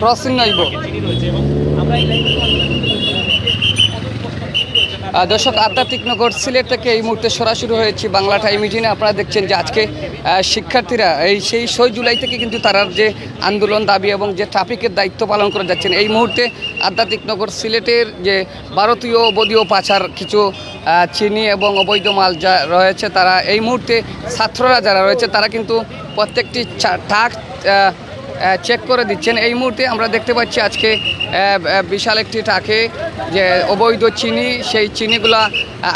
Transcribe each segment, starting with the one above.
Crossing আইব। দর্শক, আধ্যাত্মিক নগর সিলেট থেকে এই মুহূর্তে সরাসরি হয়েছে বাংলা টাইম মিটিংয়ে। আপনারা দেখছেন যে আজকে শিক্ষার্থীরা সেই 6 জুলাই থেকে কিন্তু তারা যে আন্দোলন দাবি এবং যে ট্রাফিকের দায়িত্ব পালন করে যাচ্ছেন, এই মুহূর্তে আধ্যাত্মিক নগর সিলেটের যে ভারতীয় অবৈধ পাচার কিছু চিনি এবং অবৈধ মাল যা রয়েছে, তারা এই মুহূর্তে ছাত্ররা যারা রয়েছে তারা কিন্তু প্রত্যেকটি ট্রাক চেক করে দিচ্ছেন। এই মুহূর্তে আমরা দেখতে পাচ্ছি আজকে বিশাল একটি ট্রাকে যে অবৈধ চিনি, সেই চিনিগুলা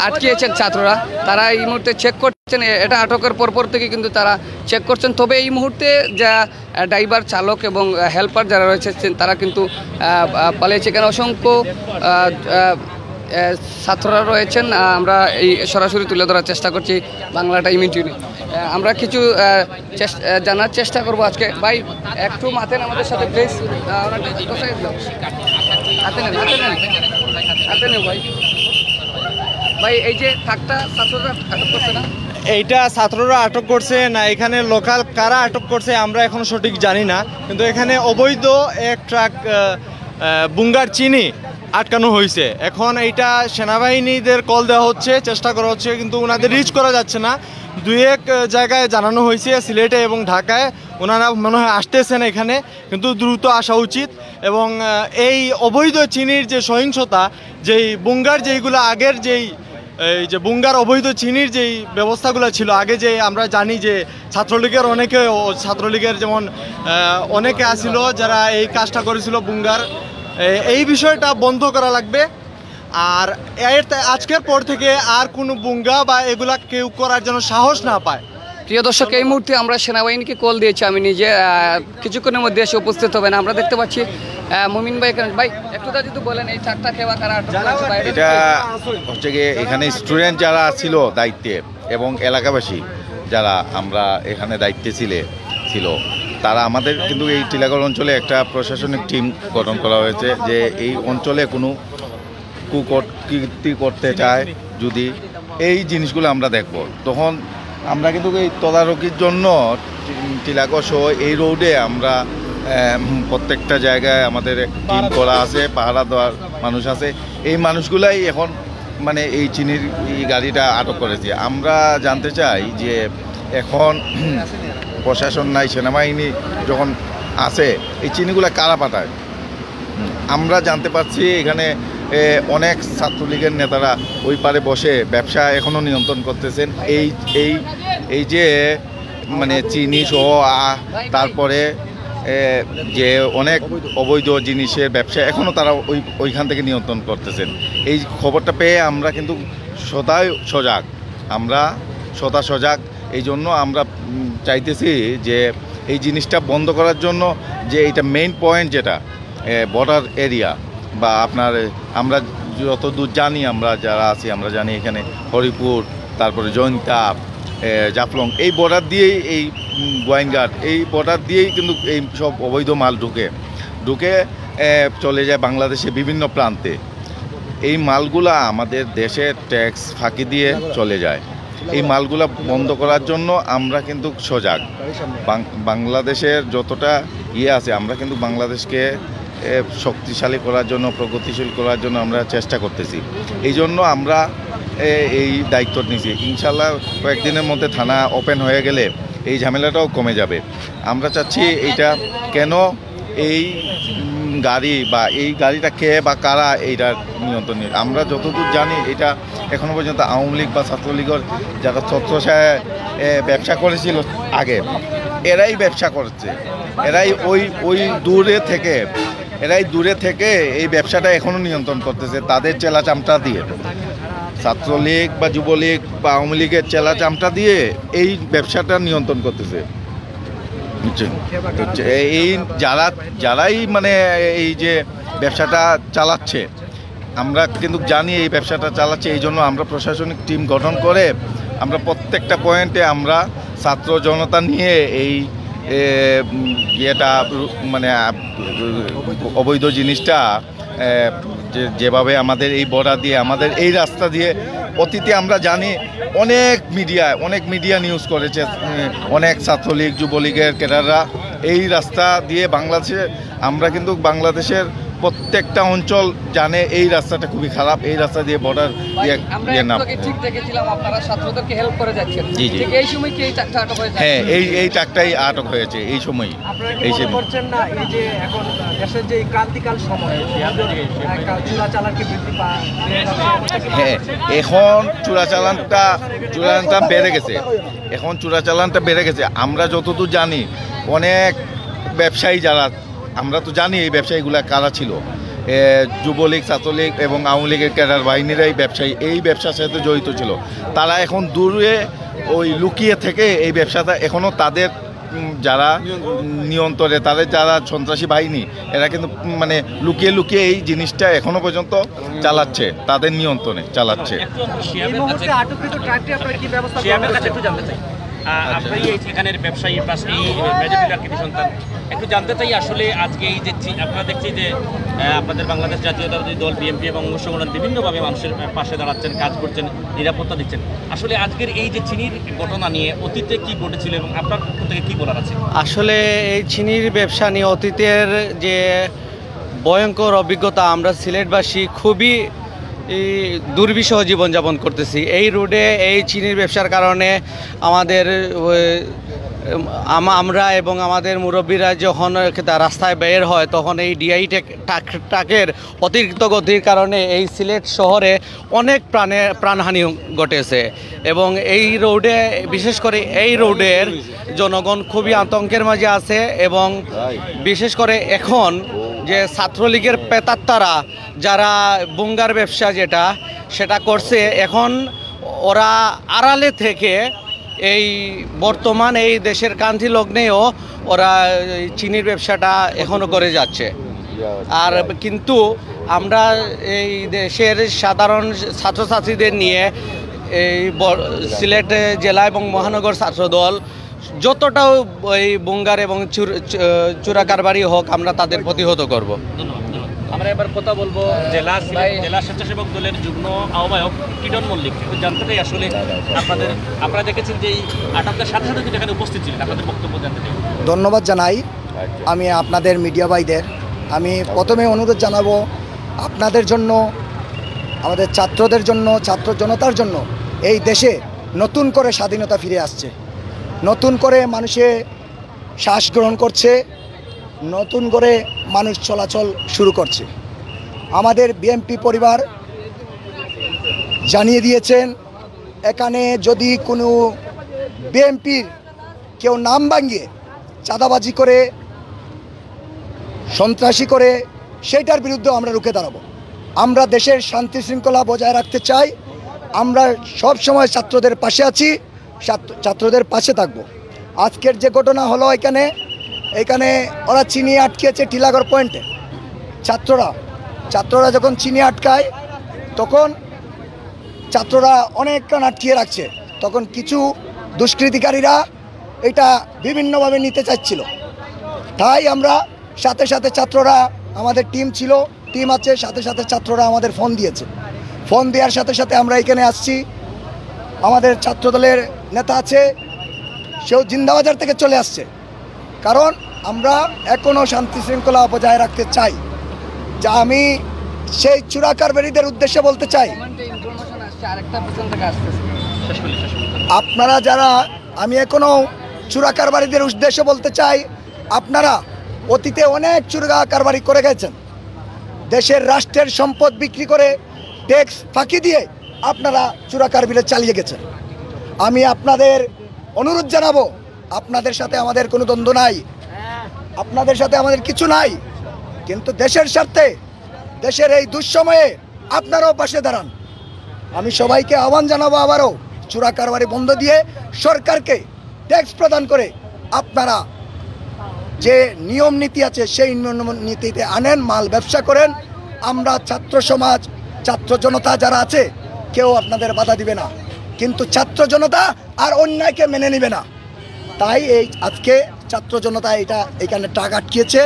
আটকিয়েছেন ছাত্ররা। তারা এই মুহূর্তে চেক করছেন, এটা আটকের পরপর থেকে কিন্তু তারা চেক করছেন। তবে এই মুহূর্তে যা ড্রাইভার, চালক এবং হেল্পার যারা রয়েছে তারা কিন্তু পালিয়েছে। এখানে অসংখ্য ছাত্ররা রয়েছেন। আমরা এই সরাসরি তুলে ধরার চেষ্টা করছি বাংলা টাইম মিটিংয়ে। আমরা কিছু জানার চেষ্টা করব আজকে। ভাই একটু মাতেন আমাদের সাথে প্লিজ। হাতে নেন ভাই। ভাই এই যে ট্রাকটা ছাত্ররা আটক করছে না, এইটা ছাত্ররা আটক করছে না, এখানে লোকাল কারা আটক করছে আমরা এখন সঠিক জানি না, কিন্তু এখানে অবৈধ এক ট্রাক বুঙ্গার চিনি আটকানো হয়েছে। এখন এইটা সেনাবাহিনীদের কল দেওয়া হচ্ছে, চেষ্টা করা হচ্ছে, কিন্তু ওনাদের রিচ করা যাচ্ছে না। 2-1 জায়গায় জানানো হয়েছে, সিলেটে এবং ঢাকায়। ওনারা মনে হয় আসতেছেন এখানে, কিন্তু দ্রুত আসা উচিত। এবং এই অবৈধ চিনির যে সহিংসতা, যেই বুঙ্গার যেইগুলো আগের এই যে বুঙ্গার অবৈধ চিনির যেই ব্যবস্থাগুলো ছিল আগে, যে আমরা জানি যে ছাত্রলীগের যেমন অনেকে আসিল যারা এই কাজটা করেছিল বুঙ্গার, এই বিষয়টা বন্ধ করা লাগবে। আর আজকের পর থেকে আর কোনো বুঙ্গা বা এগুলা কেউ করার জন্য সাহস না পায়। প্রিয় দর্শক, এই মুহূর্তে আমরা সেনাবাহিনীকে কল দিয়েছি, আমি নিজে কিছুক্ষণের মধ্যে এসে উপস্থিত হবেন। আমরা দেখতে পাচ্ছি মুমিন ভাই। ভাই একটু যদি বলেন এই ট্রাকটা কেবা কারা আটক করেছে? এটা হচ্ছে গিয়ে এখানে স্টুডেন্ট যারা ছিল দায়িত্বে এবং এলাকাবাসী যারা আমরা এখানে দায়িত্বে ছিল তারা আমাদের কিন্তু এই টিলাগড় অঞ্চলে একটা প্রশাসনিক টিম গঠন করা হয়েছে, যে এই অঞ্চলে কোনো কুকীর্তি করতে চায় যদি এই জিনিসগুলো আমরা দেখব, তখন আমরা কিন্তু এই তদারকির জন্য টিলাগড় সহ এই রোডে আমরা প্রত্যেকটা জায়গায় আমাদের টিম করা আছে, পাহারা দেওয়ার মানুষ আছে। এই মানুষগুলাই এখন মানে এই চিনির গাড়িটা আটক করেছে। আমরা জানতে চাই যে এখন প্রশাসন নাই, সেনাবাহিনী যখন আছে, এই চিনিগুলো কারা পাঠায়? আমরা জানতে পারছি এখানে অনেক ছাত্রলীগের নেতারা ওই পারে বসে ব্যবসা এখনও নিয়ন্ত্রণ করতেছেন। এই যে মানে চিনি সহ তারপরে যে অনেক অবৈধ জিনিসের ব্যবসা এখনও তারা ওইখান থেকে নিয়ন্ত্রণ করতেছেন। এই খবরটা পেয়ে আমরা কিন্তু সজাগ। এই জন্য আমরা চাইতেছি যে এই জিনিসটা বন্ধ করার জন্য, যে এইটা মেইন পয়েন্ট যেটা বর্ডার এরিয়া বা আপনার আমরা যতদূর জানি, আমরা যারা আছি আমরা জানি এখানে হরিপুর, তারপরে জয়ন্তা, জাফলং, এই বর্ডার দিয়েই, এই গোয়াইনঘাট, এই বর্ডার দিয়েই কিন্তু এই সব অবৈধ মাল ঢুকে চলে যায় বাংলাদেশে বিভিন্ন প্রান্তে। এই মালগুলা আমাদের দেশের ট্যাক্স ফাঁকি দিয়ে চলে যায়। এই মালগুলা বন্ধ করার জন্য আমরা কিন্তু সজাগ। বাংলাদেশের যতটা আছে, আমরা কিন্তু বাংলাদেশকে শক্তিশালী করার জন্য, প্রগতিশীল করার জন্য আমরা চেষ্টা করতেছি। এই জন্য আমরা এই দায়িত্ব নিয়েছি। ইনশাল্লাহ কয়েকদিনের মধ্যে থানা ওপেন হয়ে গেলে এই ঝামেলাটাও কমে যাবে। আমরা চাচ্ছি এইটা কেন এই গাড়ি বা এই গাড়িটা কে বা কারা এইটার নিয়ন্ত্রণ নিয়ে, আমরা যতদূর জানি এটা এখনও পর্যন্ত আওয়ামী লীগ বা ছাত্রলীগের যারা ছত্রছায়ায় ব্যবসা করেছিল আগে, এরাই ব্যবসা করছে। এরাই ওই দূরে থেকে এই ব্যবসাটা এখনও নিয়ন্ত্রণ করতেছে তাদের চেলা চামটা দিয়ে। ছাত্রলীগ বা যুবলীগ বা আওয়ামী লীগের চেলা চামটা দিয়ে এই ব্যবসাটা নিয়ন্ত্রণ করতেছে। এই যারাই মানে এই যে ব্যবসাটা চালাচ্ছে, আমরা কিন্তু জানি এই ব্যবসাটা চালাচ্ছে। এই জন্য আমরা প্রশাসনিক টিম গঠন করে আমরা প্রত্যেকটা পয়েন্টে আমরা ছাত্র জনতা নিয়ে এই মানে অবৈধ জিনিসটা যেভাবে আমাদের এই বর্ডার দিয়ে, আমাদের এই রাস্তা দিয়ে অতীতে আমরা জানি অনেক মিডিয়া নিউজ করেছে, অনেক ছাত্রলীগ যুবলীগের ক্যাডাররা এই রাস্তা দিয়ে আমরা কিন্তু বাংলাদেশের প্রত্যেকটা অঞ্চল জানে এই রাস্তাটা খুবই খারাপ, এই রাস্তা দিয়ে বর্ডার আমরা ঠিক দেখেছিলাম আপনারা ছাত্রদেরকে হেল্প করে যাচ্ছেন, জি। ঠিক এই সময় কি এই ট্রাকটা আটক হয়েছে? হ্যাঁ, এই ট্রাকটাই আটক হয়েছে এই সময়। এই সময় করছেন না এই যে এখন দেশের যে ক্রান্তিকাল সময় চোরাচালানকে বৃদ্ধি পায়, হ্যাঁ, এখন চোরাচালানটা বেড়ে গেছে, আমরা যতদূর জানি অনেক ব্যবসায়ী যারা, আমরা তো জানি এই ব্যবসায়ীগুলা কারা ছিল, যুবলীগ, ছাত্রলীগ এবং আওয়ামী লীগের ক্যাডার বাহিনীরাই এই ব্যবসার সাথে জড়িত ছিল। তারা এখন দূরে ওই লুকিয়ে থেকে এই ব্যবসাটা এখনও তাদের যারা নিয়ন্ত্রণে, তাদের যারা সন্ত্রাসী বাহিনী, এরা কিন্তু মানে লুকিয়ে এই জিনিসটা এখনো পর্যন্ত চালাচ্ছে, তাদের নিয়ন্ত্রণে চালাচ্ছে। এই মুহূর্তে আটককৃত ট্রাকটি আপনারা কি ব্যবস্থা একটু জানতে চাই। আপনি এখানের ব্যবসায়ী প্লাস এই মেজরিটির কৃতি সন্তান, একটু জানতে চাই আসলে আজকে এই যে আপনারা দেখছি যে আপনাদের বাংলাদেশ জাতীয়তাবাদী দল বিএনপি এবং অঙ্গ সংগঠন বিভিন্নভাবে মানুষের পাশে দাঁড়াচ্ছেন, কাজ করছেন, নিরাপত্তা দিচ্ছেন, আসলে আজকের এই যে চিনির ঘটনা নিয়ে অতীতে কি ঘটেছিল এবং আপনার পক্ষ থেকে কি বলার আছে? আসলে এই চিনির ব্যবসা নিয়ে অতীতের যে ভয়ঙ্কর অভিজ্ঞতা, আমরা সিলেটবাসী খুবই দুর্বিষহ জীবনযাপন করতেছি। এই রোডে এই চিনির ব্যবসার কারণে আমরা এবং আমাদের মুরব্বীরা যখন রাস্তায় বের হয় তখন এই ডিআই ট্রাকের অতিরিক্ত গতির কারণে এই সিলেট শহরে অনেক প্রাণহানি ঘটেছে এবং এই রোডে, বিশেষ করে এই রোডের জনগণ খুবই আতঙ্কের মাঝে আছে এবং বিশেষ করে এখন যে ছাত্রলীগের পেতাত্তারা যারা বুঙ্গার ব্যবসা সেটা করছে, এখন ওরা আড়ালে থেকে এই বর্তমান এই দেশের ক্রান্তি লগ্নেও ওরা চিনির ব্যবসাটা এখনও করে যাচ্ছে। আর কিন্তু আমরা এই দেশের সাধারণ ছাত্রছাত্রীদের নিয়ে এই সিলেট জেলা এবং মহানগর ছাত্রদল যতটাও এই বুঙ্গার এবং চোরা কারবারি হোক, আমরা তাদের প্রতিহত করব। আমরা এবার কথা বলবো জেলা স্বেচ্ছাসেবক দলের যুগ্ম আহ্বায়ক কিরণ মল্লিক। জানতে চাই আসলে আপনারা দেখেছেন যে এই আটকের সাথে সাথে এখানে উপস্থিত ছিলেন, আপনাদের বক্তব্য জানতে চাই। ধন্যবাদ জানাই আমি আপনাদের মিডিয়া ভাইদের। আমি প্রথমে অনুরোধ জানাবো আপনাদের জন্য, আমাদের ছাত্রদের জন্য, ছাত্র জনতার জন্য এই দেশে নতুন করে স্বাধীনতা ফিরে আসছে, নতুন করে মানুষে শ্বাস গ্রহণ করছে, নতুন করে মানুষ চলাচল শুরু করছে। আমাদের বিএনপি পরিবার জানিয়ে দিয়েছেন এখানে যদি কোনো বিএনপির কেউ নাম ভাঙিয়ে চাঁদাবাজি করে, সন্ত্রাসী করে, সেইটার বিরুদ্ধে আমরা রুখে দাঁড়াবো। আমরা দেশের শান্তি শৃঙ্খলা বজায় রাখতে চাই, আমরা সব সময় ছাত্রদের পাশে আছি, ছাত্রদের পাশে থাকবো। আজকের যে ঘটনা হলো এখানে ওরা চিনি আটকেছে টিলাগড় পয়েন্টে। ছাত্ররা যখন চিনি আটকায় তখন ছাত্ররা অনেকক্ষণ আটকিয়ে রাখছে, তখন কিছু দুষ্কৃতিকারীরা এটা বিভিন্নভাবে নিতে চাচ্ছিল। তাই আমরা সাথে সাথে ছাত্ররা, আমাদের টিম আছে, সাথে সাথে ছাত্ররা আমাদের ফোন দিয়েছে। ফোন দেওয়ার সাথে সাথে আমরা এখানে আসছি। আমাদের ছাত্রদলের নেতা আছে, সেও জিন্দাবাজার থেকে চলে আসছে, কারণ আমরা এখনও শান্তি শৃঙ্খলা বজায় রাখতে চাই। যা আমি সেই চোরা কারবারিদের উদ্দেশ্যে বলতে চাই, আপনারা যারা, আমি এখনও চোরা কারবারিদের উদ্দেশ্যে বলতে চাই, আপনারা অতীতে অনেক চোরা কারবারি করে গেছেন, দেশের রাষ্ট্রের সম্পদ বিক্রি করে ট্যাক্স ফাঁকি দিয়ে আপনারা চোরা কারবারি চালিয়ে গেছেন। আমি আপনাদের অনুরোধ জানাবো, আপনাদের সাথে আমাদের কোনো দ্বন্দ্ব নাই, আপনাদের সাথে আমাদের কিছু নাই, কিন্তু দেশের স্বার্থে, দেশের এই দুঃসময়ে আপনারাও পাশে দাঁড়ান। আমি সবাইকে আহ্বান জানাবো আবারও চোরা কারবারি বন্ধ দিয়ে সরকারকে ট্যাক্স প্রদান করে আপনারা যে নিয়ম নীতি আছে সেই নিয়ম নীতিতে আনেন, মাল ব্যবসা করেন। আমরা ছাত্র সমাজ, ছাত্র জনতা যারা আছে কেউ আপনাদের বাধা দিবে না, কিন্তু ছাত্র জনতা আর অন্যায়কে মেনে নেবে না। তাই এই আজকে ছাত্র জনতা এখানে ট্রাক আটকিয়েছে।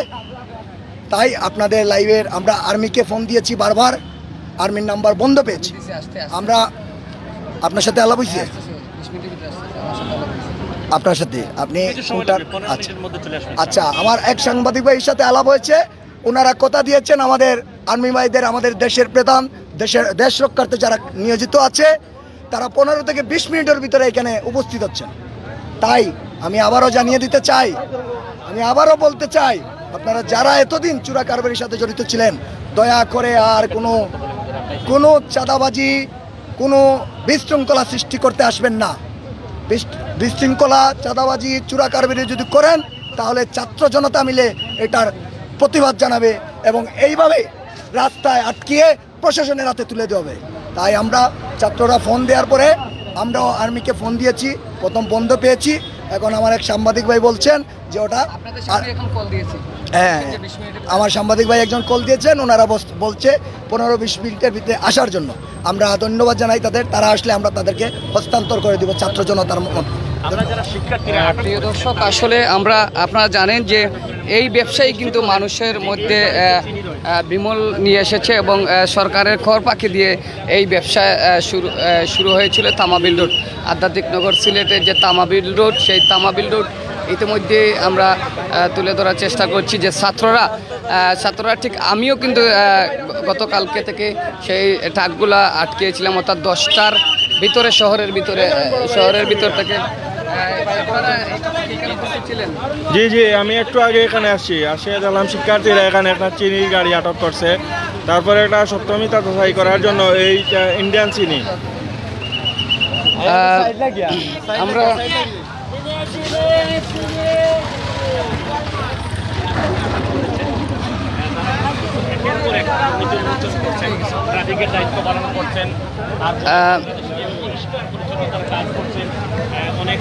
তাই আপনাদের লাইভের আমরা আর্মিকে ফোন দিয়েছি বারবার, আর্মির নাম্বার বন্ধ পেয়েছি। আমরা আপনার সাথে আলাপ হয়েছে। আপনার সাথে আপনি কিছু সময় কোনটা- লাগবে, 15 আচ্ছা মিনিটের মধ্যে চলে আসবেন। আচ্ছা, আমার এক সাংবাদিক ভাইয়ের সাথে আলাপ হয়েছে। ওনারা কথা দিয়েছেন আমাদের আর্মি ভাইদের, আমাদের দেশের প্রধান, দেশ রক্ষার্থে যারা নিয়োজিত আছে তারা 15 থেকে 20 মিনিটের ভিতরে এখানে উপস্থিত হচ্ছেন। তাই আমি আবারও জানিয়ে দিতে চাই, আমি আবারও বলতে চাই, আপনারা যারা এতদিন চোরা কারবারির সাথে জড়িত ছিলেন, দয়া করে আর কোনো চাঁদাবাজি, কোনো বিশৃঙ্খলা সৃষ্টি করতে আসবেন না। বিশৃঙ্খলা, চাঁদাবাজি, চোরা কারবারি যদি করেন তাহলে ছাত্র জনতা মিলে এটার প্রতিবাদ জানাবে এবং এইভাবে রাস্তায় আটকিয়ে প্রশাসনের হাতে তুলে দেবে। তাই আমরা ছাত্ররা ফোন দেওয়ার পরে আমরাও আর্মিকে ফোন দিয়েছি, প্রথম বন্ধ পেয়েছি। এখন আমার এক সাংবাদিক ভাই বলছেন যে ওটা আপনাদের সামনে এখন কল দিয়েছি। হ্যাঁ, আমার সাংবাদিক ভাই একজন কল দিয়েছেন, ওনারা বলছে 15-20 মিনিটের ভিতরে আসার জন্য। আমরা ধন্যবাদ জানাই তাদের, তারা আসলে আমরা তাদেরকে হস্তান্তর করে দিব ছাত্র জনতার মধ্যে। আমরা যারা শিক্ষার্থীরা আটক প্রিয় দর্শক, আসলে আপনারা জানেন যে এই ব্যবসায়ী কিন্তু মানুষের মধ্যে বিমল নিয়ে এসেছে এবং সরকারের খড় পাখি দিয়ে এই ব্যবসা শুরু হয়েছিল তামাবিল রোড, আধ্যাত্মিক নগর সিলেটের যে তামাবিল রোড, সেই তামাবিল রোড ইতিমধ্যে আমরা তুলে ধরার চেষ্টা করছি যে ছাত্ররা ঠিক আমিও কিন্তু গতকালকে থেকে সেই ট্রাকগুলা আটকেছিলাম, অর্থাৎ 10টার ভিতরে শহরের ভিতর থেকে। জি জি, আমি একটু আগে এখানে আসি দেখলাম শিক্ষার্থীরা এখানে একটা চিনির গাড়ি আটক করছে। তারপরে একটা সপ্তমিতা যাচাই করার জন্য এই ইন্ডিয়ান চিনি আমরা ট্রাফিকের দায়িত্ব পালন করছেন আর পরিষ্কার পরিচ্ছন্নতার কাজ করছেন। অনেক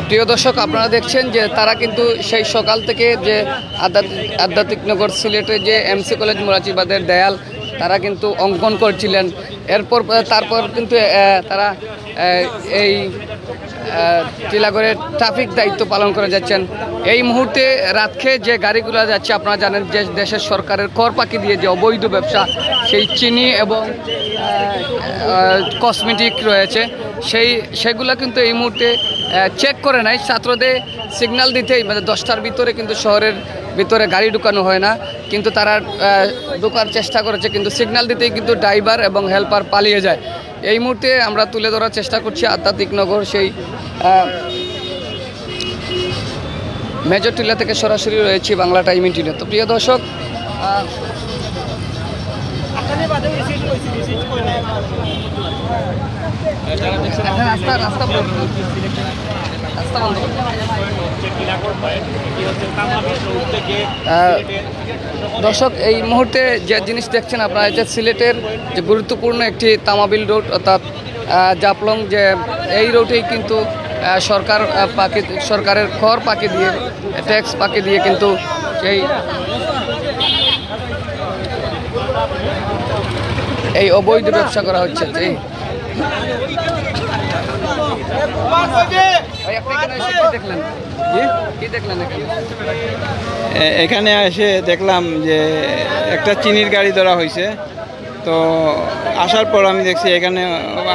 প্রিয় দর্শক, আপনারা দেখছেন যে তারা কিন্তু সেই সকাল থেকে যে আধ্যাত্মিক নগর সিলেটের যে এমসি কলেজ মুরাচিবাদের দেয়াল তারা কিন্তু অঙ্কন করছিলেন। তারপর কিন্তু তারা এই টিলাগড়ের ট্রাফিক দায়িত্ব পালন করে যাচ্ছেন। এই মুহূর্তে রাতকে যে গাড়িগুলো যাচ্ছে, আপনারা জানেন যে দেশের সরকারের কর পাখি দিয়ে যে অবৈধ ব্যবসা, সেই চিনি এবং কসমেটিক রয়েছে, সেগুলো কিন্তু এই মুহূর্তে চেক করে নাই। ছাত্রদের সিগন্যাল দিতেই, মানে 10টার ভিতরে কিন্তু শহরের ভিতরে গাড়ি ঢুকানো হয় না, কিন্তু তারা ঢোকার চেষ্টা করেছে, কিন্তু সিগন্যাল দিতেই কিন্তু ড্রাইভার এবং হেল্পার পালিয়ে যায়। এই মুহূর্তে আমরা তুলে ধরার চেষ্টা করছি আধ্যাত্মিক নগর সেই মেজর টিলা থেকে সরাসরি রয়েছি বাংলা টাইম ইন্টিনে। তো প্রিয় দর্শক, দর্শক এই মুহূর্তে যে জিনিস দেখছেন আপনারা, যে সিলেটের যে গুরুত্বপূর্ণ একটি তামাবিল রোড, অর্থাৎ জাপলং, যে এই রোডেই কিন্তু সরকারের খড় পাখি দিয়ে, ট্যাক্স পাখি দিয়ে কিন্তু এই অবৈধ ব্যবসা করা হচ্ছে। এখানে এসে দেখলাম যে একটা চিনির গাড়ি ধরা হয়েছে। তো আসার পর আমি দেখছি এখানে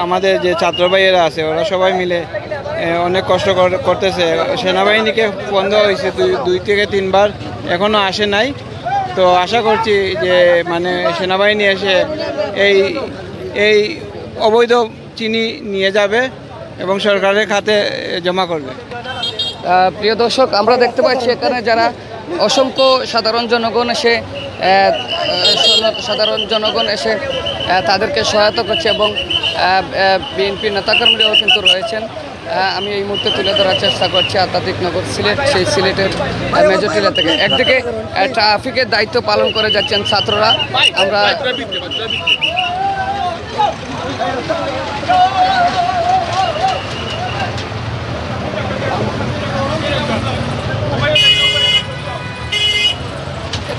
আমাদের যে ছাত্র ভাইয়েরা আছে ওরা সবাই মিলে অনেক কষ্ট করতেছে। সেনাবাহিনীকে ফোন দেওয়া হয়েছে 2 থেকে 3 বার, এখনও আসে নাই। তো আশা করছি যে মানে সেনাবাহিনী এসে এই অবৈধ চিনি নিয়ে যাবে এবং সরকারের খাতে জমা করবে। প্রিয় দর্শক, আমরা দেখতে পাচ্ছি এখানে যারা অসংখ্য সাধারণ জনগণ এসে তাদেরকে সহায়তা করছে এবং বিএনপি নেতাকর্মীরাও কিন্তু রয়েছেন। আমি এই মুহূর্তে তুলে ধরার চেষ্টা করছি আধ্যাত্মিক নগর সিলেট, সেই সিলেটের মেজর টিলা থেকে। একদিকে ট্রাফিকের দায়িত্ব পালন করে যাচ্ছেন ছাত্ররা। আমরা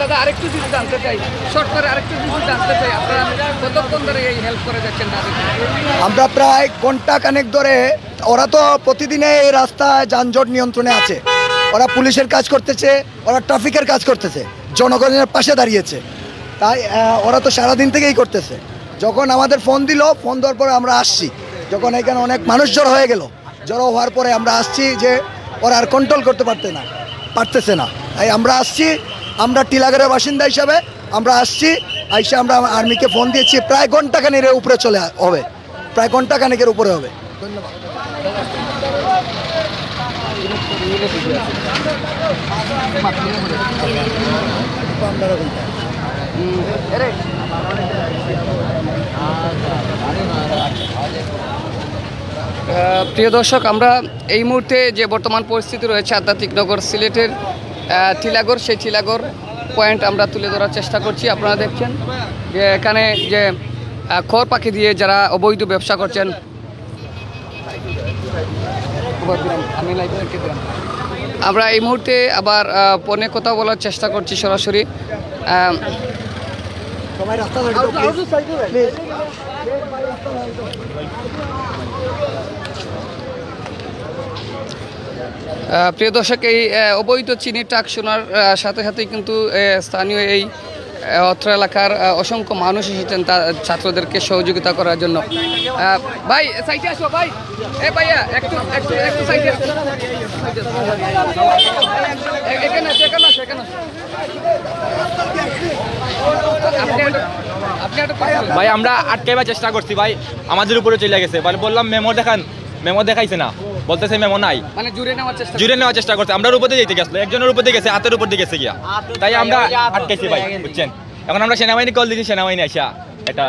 দাদা আরেকটু কিছু জানতে চাই, শর্ট করে আরেকটু কিছু জানতে চাই, আপনারা কতক্ষণ ধরে এই হেল্প করে যাচ্ছেন? আমরা প্রায় ঘন্টা খানেক ধরে, ওরা তো প্রতিদিনে এই রাস্তায় যানজট নিয়ন্ত্রণে আছে, ওরা পুলিশের কাজ করতেছে, ওরা ট্রাফিকের কাজ করতেছে, জনগণের পাশে দাঁড়িয়েছে। তাই ওরা তো সারাদিন থেকেই করতেছে। যখন আমাদের ফোন দিল, ফোন দেওয়ার পরে আমরা আসছি, যখন এখানে অনেক মানুষ জড়ো হয়ে গেল, জড়ো হওয়ার পরে আমরা আসছি যে ওরা আর কন্ট্রোল করতে পারতেছে না। তাই আমরা আসছি, আমরা টিলাগড়ের বাসিন্দা হিসাবে আমরা আসছি, আইসা আমরা আর্মিকে ফোন দিয়েছি, প্রায় ঘন্টাখানেকের উপরে চলে হবে, প্রায় ঘন্টাখানেকের উপরে হবে। ধন্যবাদ। প্রিয় দর্শক, আমরা এই মুহূর্তে যে বর্তমান পরিস্থিতি রয়েছে আধ্যাত্মিক নগর সিলেটের টিলাগড়, সেই টিলাগড় পয়েন্ট আমরা তুলে ধরার চেষ্টা করছি। আপনারা দেখছেন যে এখানে যে খড় পাখি দিয়ে যারা অবৈধ ব্যবসা করছেন, আমরা এই মুহূর্তে আবার ফোনে কথা বলার চেষ্টা করছি সরাসরি। প্রিয় দর্শক, এই অবৈধ চিনি ট্রাক শোনার সাথে সাথেই কিন্তু স্থানীয় এই অত্র এলাকার অসংখ্য মানুষ এসেছেন ছাত্রদেরকে সহযোগিতা করার জন্য। ভাই সাইডে আসো, ভাই এ ভাইয়া একটু একটু একটু সাইডে আসো, এখানে এখানে এখানে ভাই আমরা আটকাইবার চেষ্টা করছি ভাই, আমাদের উপরে চলে গেছে। বললাম মেমো দেখান, মেমো দেখাইছে না, বলতেছে মেমো নাই, মানে জুড়ে নেওয়ার চেষ্টা করছে। আমরা উপর দিয়ে যেতে গেছিল, একজনের উপর দিয়ে গেছে, হাতের উপর দিয়ে গেছে গিয়া, তাই আমরা আটকাইছি ভাই, বুঝছেন। এখন আমরা সেনাবাহিনী কল দিচ্ছি, সেনাবাহিনী আসা এটা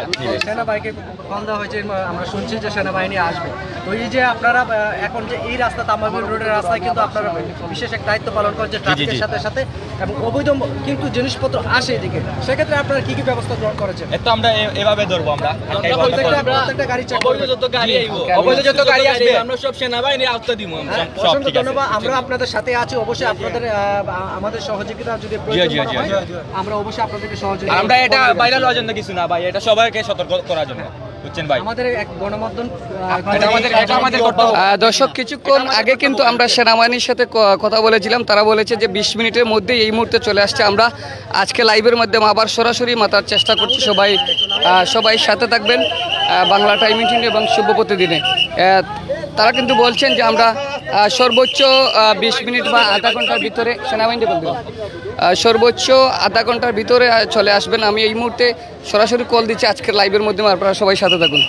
সেনাবাহিনীকে ফোন দেওয়া হয়েছে, আমরা শুনছি যে সেনাবাহিনী আসবে। তো এই যে আপনারা এখন যে এই রাস্তা তামাবিল রোডের রাস্তায় কিন্তু আপনারা বিশেষ এক দায়িত্ব পালন করেন যে ট্রাফিকের সাথে সাথে এবং অবৈধ কিন্তু জিনিসপত্র আসে এদিকে, সেক্ষেত্রে আপনারা কি কি ব্যবস্থা গ্রহণ করেছেন? এত আমরা এভাবে ধরবো, আমরা প্রত্যেকটা গাড়ি চেক করবেন, অবৈধ যত গাড়ি আসবে আমরা সব সেনাবাহিনী আওতা দিব। অসংখ্য ধন্যবাদ, আমরা আপনাদের সাথে আছি। অবশ্যই আপনাদের আমাদের সহযোগিতা যদি প্রয়োজন হয় আমরা অবশ্যই আপনাদেরকে সহযোগিতা। আমরা এটা বাইরে লওয়ার জন্য কিছু না ভাই, এটা সবাইকে সতর্ক করার জন্য, বুঝছেন ভাই। আমাদের এক গণমাধ্যম দর্শক, কিছুক্ষণ আগে কিন্তু আমরা সেনাবাহিনীর সাথে কথা বলেছিলাম, তারা বলেছে যে 20 মিনিটের মধ্যে এই মুহূর্তে চলে আসছে। আমরা আজকে লাইভের মাধ্যমে আবার সরাসরি মাতার চেষ্টা করছি। সবাই সাথে থাকবেন বাংলা টাইম মিটিং এবং শুভ প্রতিদিনে। তারা কিন্তু বলছেন যে আমরা সর্বোচ্চ 20 মিনিট বা আধা ঘন্টার ভিতরে, সেনাবাহিনী সর্বোচ্চ আধা ঘন্টার ভিতরে চলে আসবেন। আমি এই মুহূর্তে সরাসরি কল দিচ্ছি আজকের লাইভের মাধ্যমে, আপনারা সবাই সাথে থাকুন।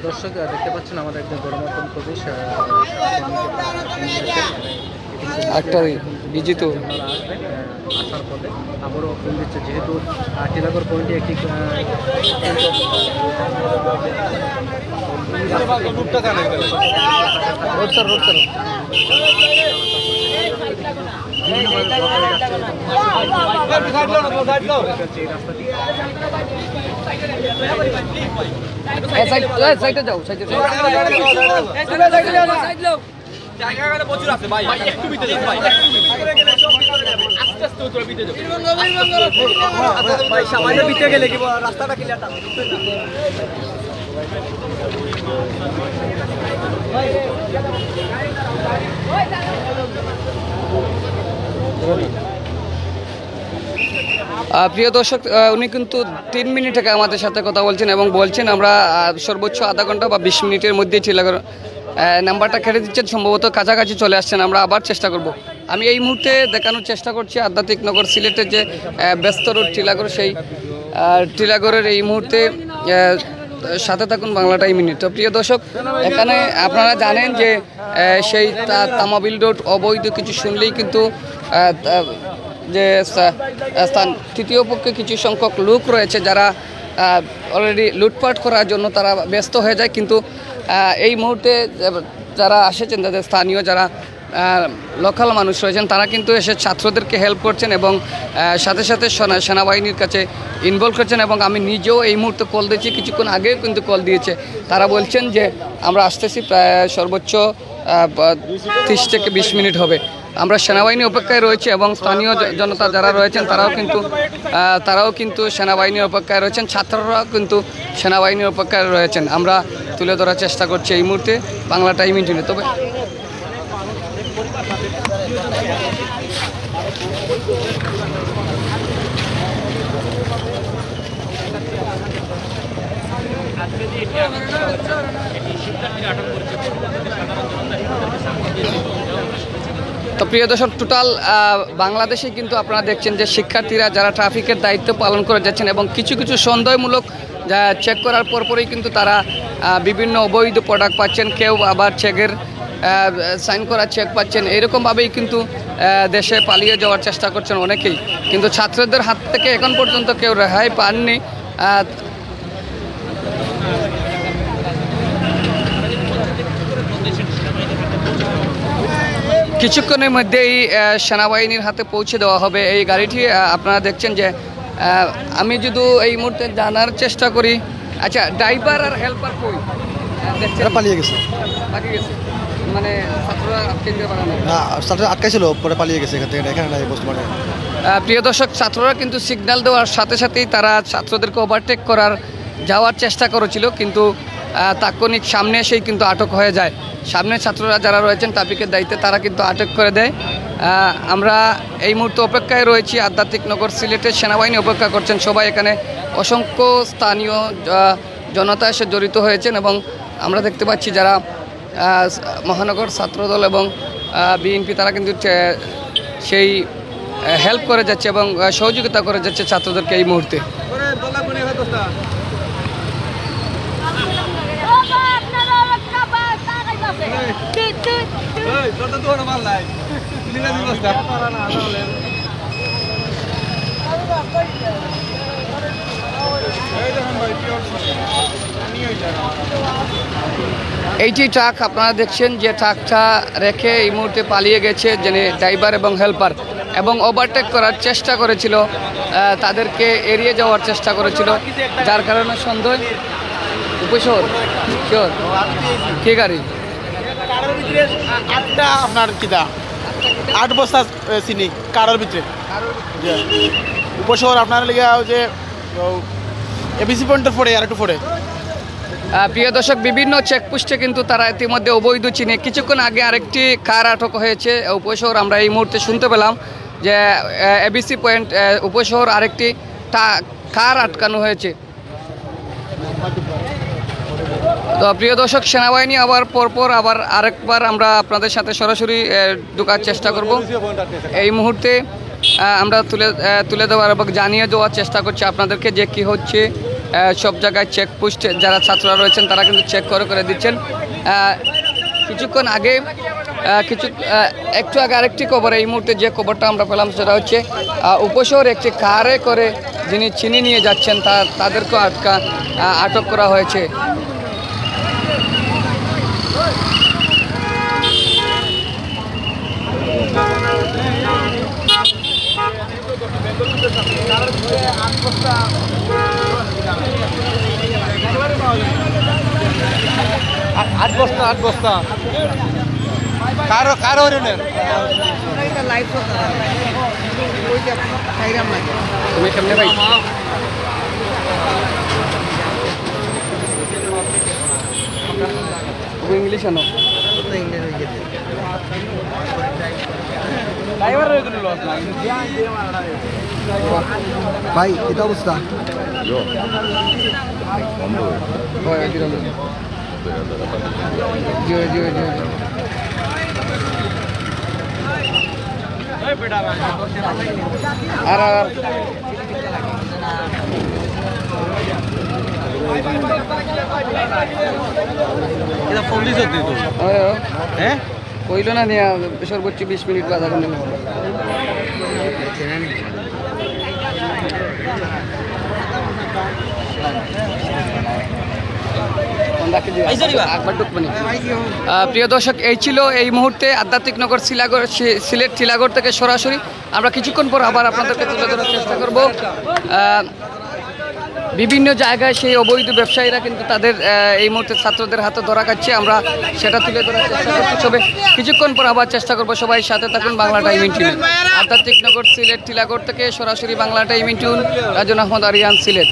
দর্শক দেখতে পাচ্ছেন আমাদের একজন গণমাধ্যম প্রবেশ একটা বিজি তো আসার পথে আবারও ফোন দিচ্ছে, যেহেতু টিলাগড় পয়েন্টে একটি সাইডে যাও, জায়গাটা প্রচুর আছে ভাই, একটু ভিতরে যান ভাই, আস্তে আস্তে উত্তর ভিতরে যান ভাই, সামান্য ভিতরে গেলে কি রাস্তাটা ক্লিয়ার না। প্রিয় দর্শক, উনি কিন্তু 3 মিনিট থেকে আমাদের সাথে কথা বলছেন এবং বলছেন আমরা সর্বোচ্চ আধা ঘন্টা বা 20 মিনিটের মধ্যেই টিলাগড় নাম্বারটা কেটে দিচ্ছেন, সম্ভবত কাছাকাছি চলে আসছেন। আমরা আবার চেষ্টা করব। আমি এই মুহূর্তে দেখানোর চেষ্টা করছি আধ্যাত্মিক নগর সিলেটের যে ব্যস্ত রোড টিলাগড়, সেই টিলাগড়ের এই মুহূর্তে সাথে থাকুন বাংলা টাইম মিনিট। তো প্রিয় দর্শক, এখানে আপনারা জানেন যে সেই তামাবিল রোড অবৈধ কিছু শুনলেই কিন্তু যে স্থান তৃতীয় পক্ষে কিছু সংখ্যক লোক রয়েছে যারা অলরেডি লুটপাট করার জন্য তারা ব্যস্ত হয়ে যায়। কিন্তু এই মুহূর্তে যারা এসেছেন, যাদের স্থানীয় যারা লোকাল মানুষ রয়েছেন, তারা কিন্তু এসে ছাত্রদেরকে হেল্প করছেন এবং সাথে সাথে সেনাবাহিনীর কাছে ইনভলভ করছেন। এবং আমি নিজেও এই মুহূর্তে কল দিয়েছি, কিছুক্ষণ আগেও কিন্তু কল দিয়েছে। তারা বলছেন যে আমরা আসতেছি, প্রায় সর্বোচ্চ 30 থেকে 20 মিনিট হবে। আমরা সেনাবাহিনী অপেক্ষায় রয়েছি এবং স্থানীয় জনতা যারা রয়েছেন তারাও কিন্তু সেনাবাহিনীর অপেক্ষায় রয়েছেন, ছাত্ররাও কিন্তু সেনাবাহিনীর অপেক্ষায় রয়েছেন। আমরা তুলে ধরার চেষ্টা করছি এই মুহূর্তে বাংলা টাইম মিটিংয়ে। তবে যে এটি আটক করা হচ্ছে, এটি শিক্ষার্থীরা আটক করেছে, পরবর্তীতে সাধারণ জনতা তাদেরকে সামনে দিয়ে তো প্রিয় দর্শক, টোটাল বাংলাদেশে কিন্তু আপনারা দেখছেন যে শিক্ষার্থীরা যারা ট্রাফিকের দায়িত্ব পালন করে যাচ্ছেন এবং কিছু কিছু সন্দেহমূলক চেক করার পরপরই কিন্তু তারা বিভিন্ন অবৈধ প্রোডাক্ট পাচ্ছেন, কেউ আবার চেকের সাইন করা চেক পাচ্ছেন। এরকমভাবেই কিন্তু দেশে পালিয়ে যাওয়ার চেষ্টা করছেন অনেকেই, কিন্তু ছাত্রদের হাত থেকে এখন পর্যন্ত কেউ রেহাই পাননি। কিছুক্ষণের মধ্যেই সেনাবাহিনীর হাতে পৌঁছে দেওয়া হবে এই গাড়িটি। আপনারা দেখছেন যে আমি যদি এই মুহূর্তে জানার চেষ্টা করি, আচ্ছা ড্রাইভার আর হেল্পার কই? পালিয়ে গেছে, মানে ছাত্ররা আটকে দিতে পারে না, ছাত্ররা আটকাইছিল, পরে পালিয়ে গেছে এখান থেকে, এখানে নাই বর্তমানে। প্রিয় দর্শক, ছাত্ররা কিন্তু সিগন্যাল দেওয়ার সাথে সাথেই তারা ছাত্রদেরকে ওভারটেক করার যাওয়ার চেষ্টা করেছিল, কিন্তু তাৎক্ষণিক সামনে এসেই কিন্তু আটক হয়ে যায়। সামনে ছাত্ররা যারা রয়েছেন ট্রাফিকের দায়িত্বে তারা কিন্তু আটক করে দেয়। আমরা এই মুহূর্তে অপেক্ষায় রয়েছি আধ্যাত্মিক নগর সিলেটের সেনাবাহিনী অপেক্ষা করছেন। সবাই এখানে অসংখ্য স্থানীয় জনতা এসে জড়িত হয়েছেন এবং আমরা দেখতে পাচ্ছি যারা মহানগর ছাত্রদল এবং বিএনপি তারা কিন্তু সেই হেল্প করে যাচ্ছে এবং সহযোগিতা করে যাচ্ছে ছাত্রদেরকে এই মুহূর্তে। এইটি ট্রাক আপনারা দেখছেন যে ট্রাকটা রেখে এই মুহূর্তে পালিয়ে গেছে যিনি ড্রাইভার এবং হেল্পার, এবং ওভারটেক করার চেষ্টা করেছিল, তাদেরকে এড়িয়ে যাওয়ার চেষ্টা করেছিল, যার কারণে সন্দেহ উপশহর শিওর কে গাড়ি আটটা আপনার কিতা 8 বস্তা চিনি কারোর ভিতরে উপশহর আপনার লিগা যে এবিসি পয়েন্টের পরে আর একটু পরে। প্রিয় দর্শক, বিভিন্ন চেকপোস্টে কিন্তু তারা ইতিমধ্যে অবৈধ চিনে। কিছুক্ষণ আগে আরেকটি কার আটক হয়েছে উপশহর, আমরা এই মুহূর্তে শুনতে পেলাম যে এবিসি পয়েন্ট উপশহর আরেকটি কার আটকানো হয়েছে। তো প্রিয় দর্শক, সেনাবাহিনী আবার পরপর আবার আরেকবার আমরা আপনাদের সাথে সরাসরি ঢোকার চেষ্টা করব। এই মুহূর্তে আমরা তুলে দেওয়ার এবং জানিয়ে দেওয়ার চেষ্টা করছি আপনাদেরকে যে কি হচ্ছে। সব জায়গায় চেকপোস্ট যারা ছাত্ররা রয়েছেন তারা কিন্তু চেক করে দিচ্ছেন। কিছুক্ষণ আগে একটু আগে আরেকটি খবর, এই মুহূর্তে যে খবরটা আমরা পেলাম সেটা হচ্ছে উপশহর একটি কারে করে যিনি চিনি নিয়ে যাচ্ছেন তাদেরকেও আটক করা হয়েছে। আট বস্তা কারো তুমি সামনে ভাই ইংলিশ আনো ভাই এটা অবস্থা আর হ্যাঁ কইল না নিয়ে সর্বোচ্চ 20 মিনিট বা আধা ঘন্টা প্রিয় দর্শক, এই ছিল এই মুহূর্তে আধ্যাত্মিক নগর সিলেট টিলাগড় থেকে সরাসরি। আমরা কিছুক্ষণ পর আবার আপনাদেরকে তুলে ধরার চেষ্টা করব। বিভিন্ন জায়গায় সেই অবৈধ ব্যবসায়ীরা কিন্তু তাদের এই মুহূর্তে ছাত্রদের হাতে ধরা খাচ্ছে, আমরা সেটা তুলে ধরার চেষ্টা করছি। তবে কিছুক্ষণ পর আবার চেষ্টা করবো। সবাই সাথে থাকুন বাংলা টাইম ইন্টিউন। আধ্যাত্মিক নগর সিলেট টিলাগড় থেকে সরাসরি বাংলা টাইম ইন্টিউন, রাজন আহমদ আরিয়ান, সিলেট।